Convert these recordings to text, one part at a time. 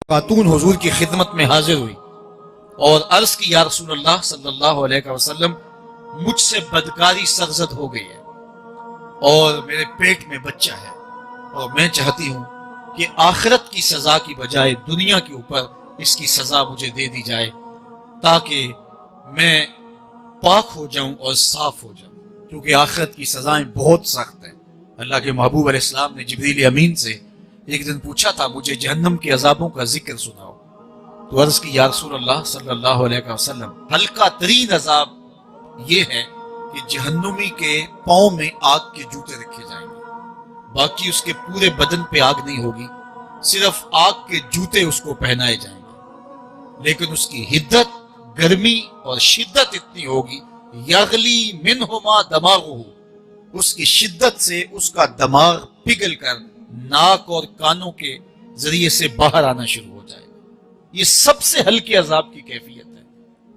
خاتون حضور کی خدمت میں حاضر ہوئی اور عرض کی یا رسول اللہ صلی اللہ علیہ وسلم مجھ سے بدکاری سرزد ہو گئی ہے اور میرے پیٹ میں بچہ ہے اور میں چاہتی ہوں کہ آخرت کی سزا کی بجائے دنیا کے اوپر اس کی سزا مجھے دے دی جائے تاکہ میں پاک ہو جاؤں اور صاف ہو جاؤں، کیونکہ آخرت کی سزائیں بہت سخت ہیں۔ اللہ کے محبوب علیہ السلام نے جبریل امین سے ایک دن پوچھا تھا مجھے جہنم کے عذابوں کا ذکر سناؤ، تو عرض کی یا رسول اللہ صلی اللہ علیہ وسلم ہلکا ترین عذاب یہ ہے کہ جہنمی کے پاؤں میں آگ کے جوتے رکھے جائیں گے، باقی اس کے پورے بدن پہ آگ نہیں ہوگی، صرف آگ کے جوتے اس کو پہنائے جائیں گے، لیکن اس کی حدت، گرمی اور شدت اتنی ہوگی یغلی منہما دماغہ، اس کی شدت سے اس کا دماغ پگھل کر ناک اور کانوں کے ذریعے سے باہر آنا شروع ہو جائے گا۔ یہ سب سے ہلکے عذاب کی کیفیت ہے،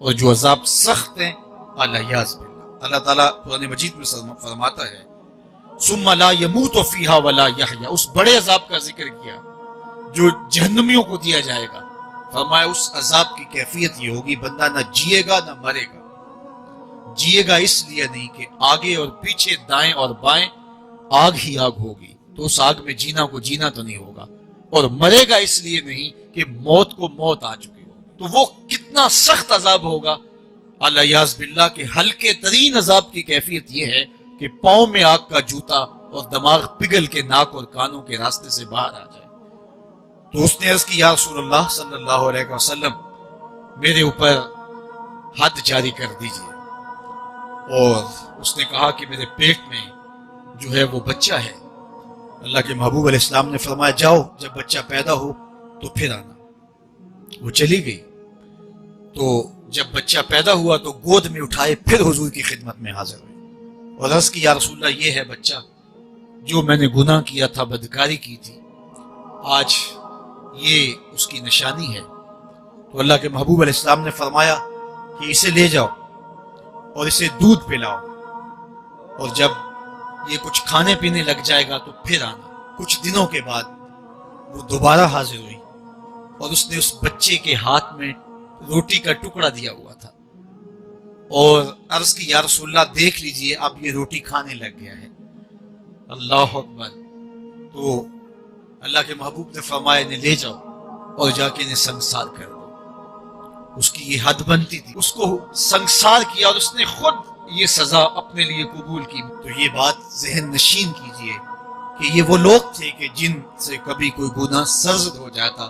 اور جو عذاب سخت ہیں الیاذ باللہ، اللہ تعالیٰ قرآن مجید میں فرماتا ہے ثم لا يموت فیہا ولا یحیا، اس بڑے عذاب کا ذکر کیا جو جہنمیوں کو دیا جائے گا، فرمایا اس عذاب کی کیفیت یہ ہوگی بندہ نہ جیے گا نہ مرے گا۔ جیے گا اس لیے نہیں کہ آگے اور پیچھے دائیں اور بائیں آگ ہی آگ ہوگی، تو اس آگ میں جینا کو جینا تو نہیں ہوگا، اور مرے گا اس لیے نہیں کہ موت کو موت آ چکی ہو، تو وہ کتنا سخت عذاب ہوگا الیاذ باللہ کہ ہلکے ترین عذاب کی کیفیت یہ ہے کہ پاؤں میں آگ کا جوتا اور دماغ پگھل کے ناک اور کانوں کے راستے سے باہر آ جائے۔ تو اس نے عرض کی یا رسول اللہ صلی اللہ علیہ وسلم میرے اوپر حد جاری کر دیجئے، اور اس نے کہا کہ میرے پیٹ میں جو ہے وہ بچہ ہے۔ اللہ کے محبوب علیہ السلام نے فرمایا جاؤ جب بچہ پیدا ہو تو پھر آنا۔ وہ چلی گئی، تو جب بچہ پیدا ہوا تو گود میں اٹھائے پھر حضور کی خدمت میں حاضر ہوئے اور عرض کی یا رسول اللہ یہ ہے بچہ جو میں نے گناہ کیا تھا، بدکاری کی تھی، آج یہ اس کی نشانی ہے۔ تو اللہ کے محبوب علیہ السلام نے فرمایا کہ اسے لے جاؤ اور اسے دودھ پلاؤ، اور جب یہ کچھ کھانے پینے لگ جائے گا تو پھر آنا۔ کچھ دنوں کے بعد وہ دوبارہ حاضر ہوئی اور اس نے اس بچے کے ہاتھ میں روٹی کا ٹکڑا دیا ہوا تھا اور عرض کی یا رسول اللہ دیکھ لیجئے اب یہ روٹی کھانے لگ گیا ہے۔ اللہ اکبر۔ تو اللہ کے محبوب نے فرمایا انہیں لے جاؤ اور جا کے انہیں سنگسار کر دو۔ اس کی یہ حد بنتی تھی، اس کو سنگسار کیا اور اس نے خود یہ سزا اپنے لیے قبول کی۔ تو یہ بات ذہن نشین کیجئے کہ یہ وہ لوگ تھے کہ جن سے کبھی کوئی گناہ سرزد ہو جاتا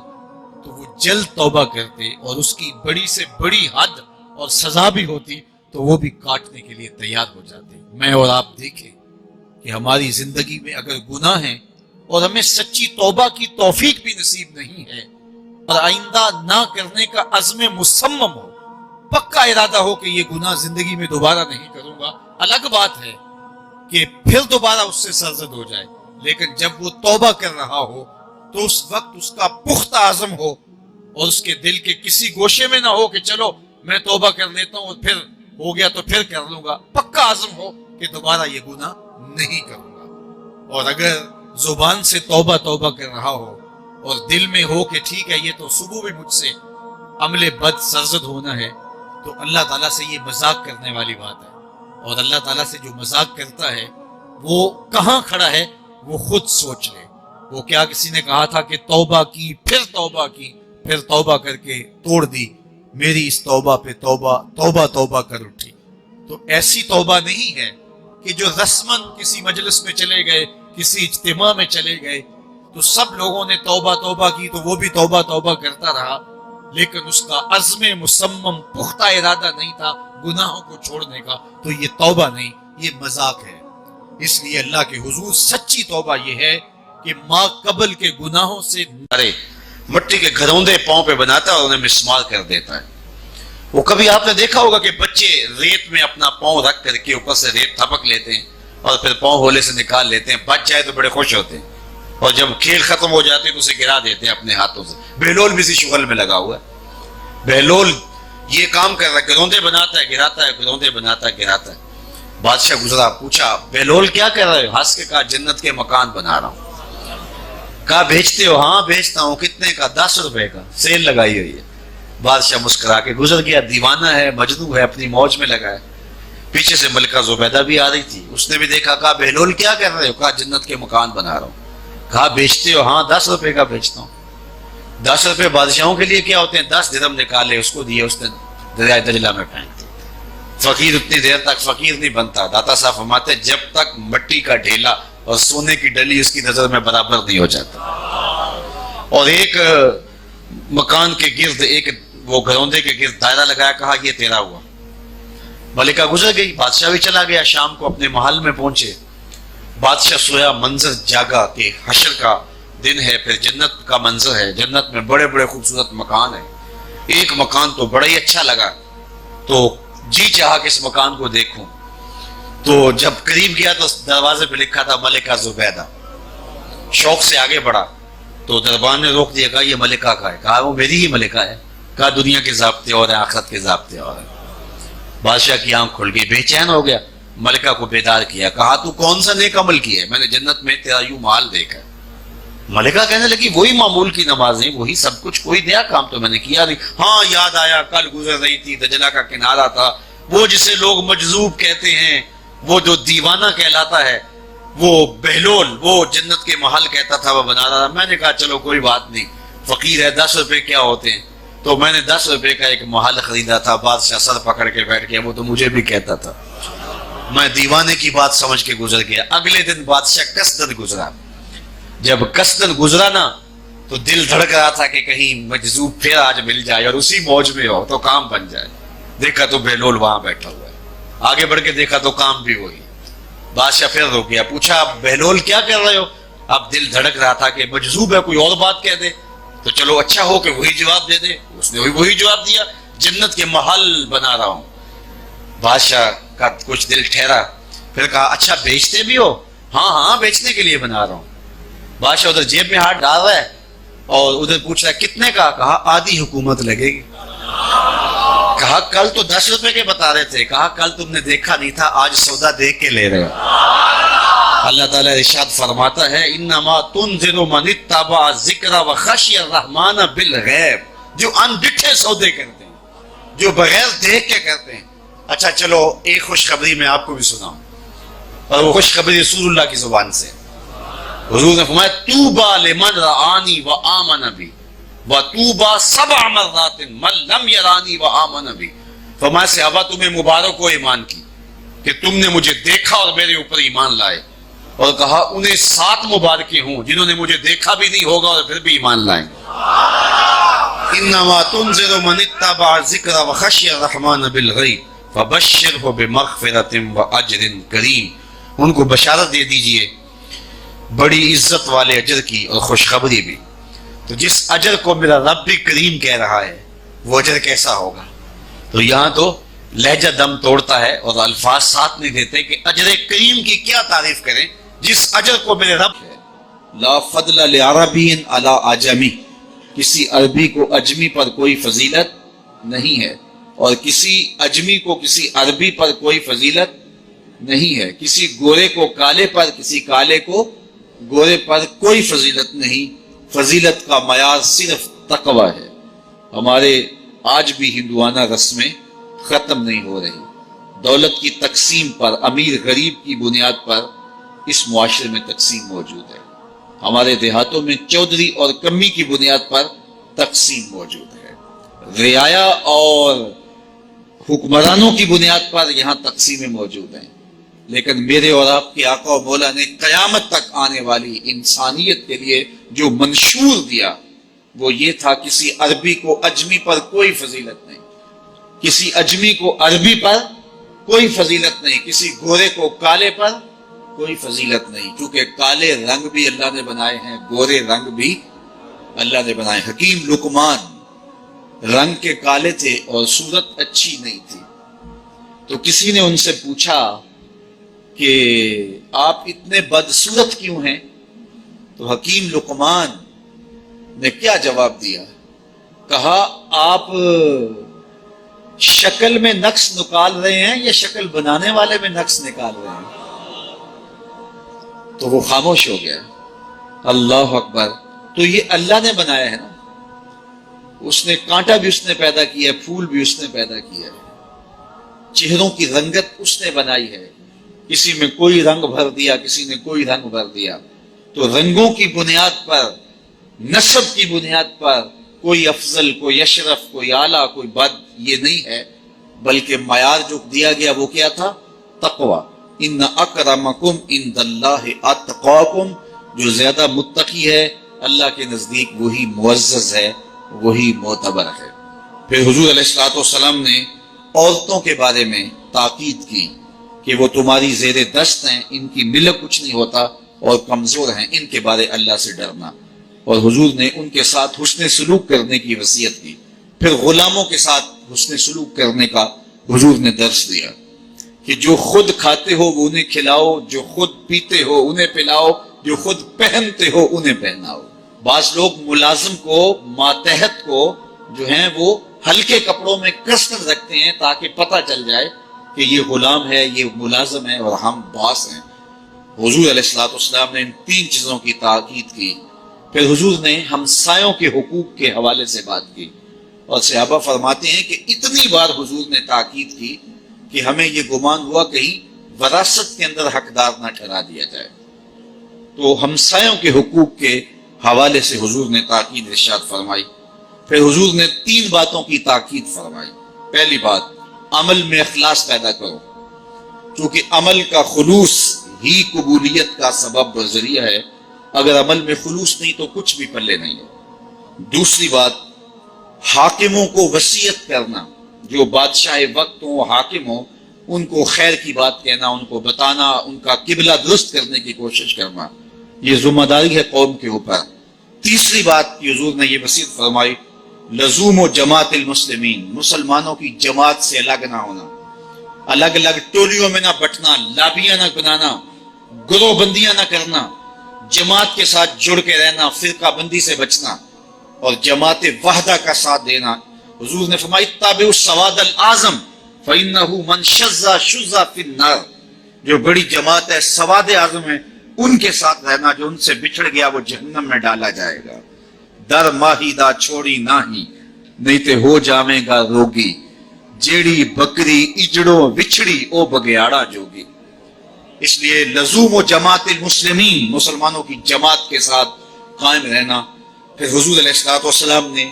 تو وہ جلد توبہ کرتے، اور اس کی بڑی سے بڑی حد اور سزا بھی ہوتی تو وہ بھی کاٹنے کے لیے تیار ہو جاتے۔ میں اور آپ دیکھیں کہ ہماری زندگی میں اگر گناہ ہیں اور ہمیں سچی توبہ کی توفیق بھی نصیب نہیں ہے اور آئندہ نہ کرنے کا عزم مصمم ہو، پکا ارادہ ہو کہ یہ گناہ زندگی میں دوبارہ نہیں کروں گا، الگ بات ہے کہ پھر دوبارہ اس سے سرزد ہو جائے، لیکن جب وہ توبہ کر رہا ہو تو اس وقت اس کا پختہ عزم ہو اور اس کے دل کے کسی گوشے میں نہ ہو کہ چلو میں توبہ کر لیتا ہوں اور پھر ہو گیا تو پھر کر لوں گا، پکا عزم ہو کہ دوبارہ یہ گناہ نہیں کروں گا۔ اور اگر زبان سے توبہ توبہ کر رہا ہو اور دل میں ہو کہ ٹھیک ہے یہ تو صبح بھی مجھ سے عمل بد سرزد ہونا ہے، تو اللہ تعالیٰ سے یہ مذاق کرنے والی بات ہے، اور اللہ تعالیٰ سے جو مذاق کرتا ہے وہ کہاں کھڑا ہے وہ خود سوچ لے۔ وہ کیا کسی نے کہا تھا کہ توبہ کی پھر توبہ کی پھر توبہ کر کے توڑ دی، میری اس توبہ پہ توبہ توبہ توبہ کر اٹھی۔ تو ایسی توبہ نہیں ہے کہ جو رسماً کسی مجلس میں چلے گئے، کسی اجتماع میں چلے گئے تو سب لوگوں نے توبہ توبہ کی تو وہ بھی توبہ توبہ کرتا رہا، لیکن اس کا عزم مصمم پختہ ارادہ نہیں تھا گناہوں کو چھوڑنے کا، تو یہ توبہ نہیں، یہ مذاق ہے۔ اس لیے اللہ کے حضور سچی توبہ یہ ہے کہ ماں قبل کے گناہوں سے ڈرے، مٹی کے گھروندے پاؤں پہ بناتا ہے اور انہیں مسمار کر دیتا ہے۔ وہ کبھی آپ نے دیکھا ہوگا کہ بچے ریت میں اپنا پاؤں رکھ کر کے اوپر سے ریت تھپک لیتے ہیں اور پھر پاؤں ہولے سے نکال لیتے ہیں، بچ جائے تو بڑے خوش ہوتے ہیں، اور جب کھیل ختم ہو جاتے ہیں تو اسے گرا دیتے ہیں اپنے ہاتھوں سے۔ بہلول بھی اسی شغل میں لگا ہوا ہے، بہلول یہ کام کر رہا ہے، گروندے بناتا ہے گراتا ہے، گروندے بناتا ہے گراتا ہے۔ بادشاہ گزرا، پوچھا بہلول کیا کر رہے ہو؟ ہنس کے کہا جنت کے مکان بنا رہا ہوں۔ کہا بیچتے ہو؟ ہاں بیچتا ہوں. کتنے کا؟ 10 روپے کا، سیل لگائی ہوئی ہے. بادشاہ مسکرا کے گزر گیا. دیوانہ ہے، مجنون ہے، اپنی موج میں لگا ہے. پیچھے سے ملکہ زبیدہ بھی آ رہی تھی. اس نے بھی دیکھا. کہا بہلول کیا کر رہے ہو؟ کہا جنت کے مکان بنا رہا ہوں. کہا بیچتے ہو؟ ہاں 10 روپے کا بیچتا ہوں. 10 روپے بادشاہوں کے لیے کیا ہوتے ہیں؟ 10 درہم نکالے، اس کو دیے، اس نے دریائے دجلہ میں پھینک دیے. فقیر اتنی دیر تک فقیر نہیں بنتا. داتا صاحب فرماتے جب تک مٹی کا ڈھیلا اور سونے کی ڈلی اس کی نظر میں برابر نہیں ہو جاتا. اور ایک مکان کے گرد، ایک وہ گھروندے کے گرد دائرہ لگایا. کہا یہ تیرا ہوا. ملکہ گزر گئی. بادشاہ بھی چلا گیا. شام کو اپنے محل میں پہنچے. بادشاہ سویا. منظر جاگا کہ حشر کا دن ہے، پھر جنت کا منظر ہے. جنت میں بڑے بڑے خوبصورت مکان ہیں. ایک مکان تو بڑا ہی اچھا لگا، تو جی چاہا کہ اس مکان کو دیکھوں. تو جب قریب گیا تو دروازے پہ لکھا تھا ملکہ زبیدہ. شوق سے آگے بڑھا تو دربان نے روک دیا. کہا یہ ملکہ کا ہے. کہا وہ میری ہی ملکہ ہے. کہا دنیا کے ضابطے اور ہیں، آخرت کے ضابطے اور ہیں. بادشاہ کی آنکھ کھل گئی، بے چین ہو گیا. ملکہ کو بیدار کیا. کہا تو کون سا نیک عمل کیا ہے؟ میں نے جنت میں تیرا یوں مال دیکھا. ملکہ کہنے لگی وہی معمول کی نمازیں، وہی سب کچھ، کوئی نیا کام تو میں نے کیا نہیں. ہاں یاد آیا، کل گزر رہی تھی، دجلہ کا کنارہ تھا، وہ جسے لوگ مجذوب کہتے ہیں، وہ جو دیوانہ کہلاتا ہے، وہ بہلول، وہ جنت کے محل کہتا تھا وہ بنا رہا تھا. میں نے کہا چلو کوئی بات نہیں، فقیر ہے، 10 روپے کیا ہوتے ہیں. تو میں نے 10 روپے کا ایک محل خریدا تھا. بادشاہ سر پکڑ کے بیٹھ گیا. وہ تو مجھے بھی کہتا تھا. میں دیوانے کی بات سمجھ کے گزر گیا. اگلے دن بادشاہ قصدن گزرا. جب قصدن گزرا نا تو دل دھڑک رہا تھا کہ کہیں مجذوب پھر آج مل جائے اور اسی موج میں ہو تو کام بن جائے. دیکھا تو بہلول وہاں بیٹھا ہوا ہے. آگے بڑھ کے دیکھا تو کام بھی وہی. بادشاہ پھر رک گیا. پوچھا بہلول کیا کر رہے ہو؟ اب دل دھڑک رہا تھا کہ مجذوب ہے، کوئی اور بات کہہ دے تو چلو اچھا ہو کہ وہی جواب دے دے. اس نے وہی جواب دیا، جنت کے محل بنا رہا ہوں. بادشاہ کا کچھ دل ٹھہرا. پھر کہا اچھا بیچتے بھی ہو؟ ہاں ہاں بیچنے کے لیے بنا رہا ہوں. بادشاہ ادھر جیب میں ہاتھ ڈال رہا ہے اور ادھر پوچھ رہا ہے کتنے کا؟ کہا آدھی حکومت لگے گی. کہا کل تو 10 روپے کے بتا رہے تھے. کہا کل تم نے دیکھا نہیں تھا، آج سودا دیکھ کے لے رہے ہو. اللہ تعالیٰ ارشاد فرماتا ہے انما تنذر من اتبع الذکر وخشی الرحمن بالغیب. جو انڈٹھے سودے کرتے ہیں، جو بغیر دیکھ کے کرتے ہیں. اچھا چلو ایک خوشخبری میں آپ کو بھی سناؤں، اور وہ خوشخبری رسول اللہ کی زبان سے. حضور نے فرمایا طوبیٰ لمن رآنی وآمن بی وطوبیٰ 7 مرات من لم یرانی وآمن بی. فرمایا صحابہ تمہیں مبارک ہو ایمان کی کہ تم نے مجھے دیکھا اور میرے اوپر ایمان لائے. اور کہا انہیں 7 مبارکیں ہوں جنہوں نے مجھے دیکھا بھی نہیں ہوگا اور پھر بھی ایمان لائیں. انما تنذر من اتبع الذکر وخشی الرحمن بالغیب فبشرہ بمغفرۃ واجر کریم. ان کو بشارت دے دیجئے بڑی عزت والے اجر کی اور خوشخبری بھی. تو جس اجر کو میرا رب بھی کریم کہہ رہا ہے وہ اجر کیسا ہوگا. تو یہاں تو لہجہ دم توڑتا ہے اور الفاظ ساتھ نہیں دیتے کہ اجر کریم کی کیا تعریف کریں جس اجر کو میرے رب ہے. لا فضل لعربی علی عجمی. کسی عربی کو اجمی پر کوئی فضیلت نہیں ہے، اور کسی اجمی کو کسی عربی پر کوئی فضیلت نہیں ہے. کسی گورے کو کالے پر، کسی کالے کو گورے پر کوئی فضیلت نہیں. فضیلت کا معیار صرف تقوی ہے. ہمارے آج بھی ہندوانہ رسمیں ختم نہیں ہو رہی. دولت کی تقسیم پر، امیر غریب کی بنیاد پر اس معاشرے میں تقسیم موجود ہے. ہمارے دیہاتوں میں چودھری اور کمی کی بنیاد پر تقسیم موجود ہے. رعایا اور حکمرانوں کی بنیاد پر یہاں تقسیمیں موجود ہیں. لیکن میرے اور آپ کے آقا و مولا نے قیامت تک آنے والی انسانیت کے لیے جو منشور دیا وہ یہ تھا کسی عربی کو اجمی پر کوئی فضیلت نہیں، کسی اجمی کو عربی پر کوئی فضیلت نہیں، کسی گورے کو کالے پر کوئی فضیلت نہیں. کیونکہ کالے رنگ بھی اللہ نے بنائے ہیں، گورے رنگ بھی اللہ نے بنائے. حکیم لقمان رنگ کے کالے تھے اور صورت اچھی نہیں تھی. تو کسی نے ان سے پوچھا کہ آپ اتنے بدصورت کیوں ہیں؟ تو حکیم لقمان نے کیا جواب دیا؟ کہا آپ شکل میں نقص نکال رہے ہیں یا شکل بنانے والے میں نقص نکال رہے ہیں؟ تو وہ خاموش ہو گیا. اللہ اکبر. تو یہ اللہ نے بنایا ہے نا. اس نے کانٹا بھی اس نے پیدا کیا ہے, پھول بھی اس نے پیدا کیا ہے, چہروں کی رنگت اس نے بنائی ہے, کسی میں کوئی رنگ بھر دیا, کسی نے کوئی رنگ بھر دیا. تو رنگوں کی بنیاد پر, نسب کی بنیاد پر کوئی افضل, کوئی اشرف, کوئی اعلیٰ, کوئی بد, یہ نہیں ہے. بلکہ معیار جو دیا گیا وہ کیا تھا؟ تقوی. ان اکرمکم عند اللہ اتقاکم, جو زیادہ متقی ہے اللہ کے نزدیک وہی معزز ہے, وہی معتبر ہے. پھر حضور علیہ الصلوۃ والسلام نے عورتوں کے بارے میں تاکید کی کہ وہ تمہاری زیر دست ہیں, ان کی ملک کچھ نہیں ہوتا اور کمزور ہیں, ان کے بارے اللہ سے ڈرنا. اور حضور نے ان کے ساتھ حسن سلوک کرنے کی وصیت کی. پھر غلاموں کے ساتھ حسن سلوک کرنے کا حضور نے درس دیا کہ جو خود کھاتے ہو وہ انہیں کھلاؤ, جو خود پیتے ہو انہیں پلاؤ, جو خود پہنتے ہو انہیں پہناؤ. بعض لوگ ملازم کو, ماتحت کو جو ہیں وہ ہلکے کپڑوں میں کس کر رکھتے ہیں تاکہ پتہ چل جائے کہ یہ غلام ہے, یہ ملازم ہے اور ہم باس ہیں. حضور علیہ الصلوۃ والسلام نے ان 3 چیزوں کی تاکید کی. پھر حضور نے ہمسایوں کے حقوق کے حوالے سے بات کی, اور صحابہ فرماتے ہیں کہ اتنی بار حضور نے تاکید کی کہ ہمیں یہ گمان ہوا کہیں وراثت کے اندر حقدار نہ ٹھہرا دیا جائے. تو ہمسایوں کے حقوق کے حوالے سے حضور نے تاکید ارشاد فرمائی. پھر حضور نے 3 باتوں کی تاکید فرمائی. پہلی بات, عمل میں اخلاص پیدا کرو, کیونکہ عمل کا خلوص ہی قبولیت کا سبب و ذریعہ ہے. اگر عمل میں خلوص نہیں تو کچھ بھی پلے نہیں ہے. دوسری بات, حاکموں کو وصیت کرنا, جو بادشاہ وقت ہوں, حاکم ہوں, ان کو خیر کی بات کہنا, ان کو بتانا, ان کا قبلہ درست کرنے کی کوشش کرنا, یہ ذمہ داری ہے قوم کے اوپر. تیسری بات کی حضور نے یہ وصیت فرمائی, لزوم و جماعت المسلمین, مسلمانوں کی جماعت سے الگ نہ ہونا, الگ الگ ٹولیوں میں نہ بٹنا, لابیاں نہ بنانا, گروہ بندیاں نہ کرنا, جماعت کے ساتھ جڑ کے رہنا, فرقہ بندی سے بچنا اور جماعت وحدہ کا ساتھ دینا. حضور نے فرمایا اتبعوا السواد الاعظم فإنه من شذ شذ فی النار, جو بڑی جماعت ہے, سواد اعظم ہے, ان کے ساتھ رہنا, جو ان سے بچھڑ گیا وہ جہنم میں ڈالا جائے گا. در ماہی دا چھوڑی ناہی, نہیں تے ہو جاویں گا روگی, جیڑی بکری اجڑو وچھڑی او بگیاڑا جوگی. اس لیے لزوم و جماعت المسلمین, مسلمانوں کی جماعت کے ساتھ قائم رہنا. پھر حضور علیہ الصلوۃ والسلام نے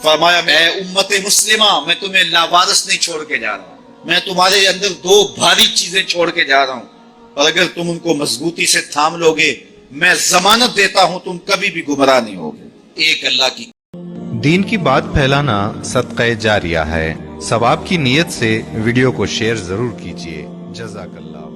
فرمایا, اے امت مسلمہ, میں تمہیں لاوارث نہیں چھوڑ کے جا رہا ہوں, میں تمہارے اندر 2 بھاری چیزیں چھوڑ کے جا رہا ہوں, اور اگر تم ان کو مضبوطی سے تھام لو گے میں ضمانت دیتا ہوں تم کبھی بھی گمراہ نہیں ہوگے. ایک اللہ کی. دین کی بات پھیلانا صدقہ جاریہ ہے. ثواب کی نیت سے ویڈیو کو شیئر ضرور کیجیے. جزاک اللہ.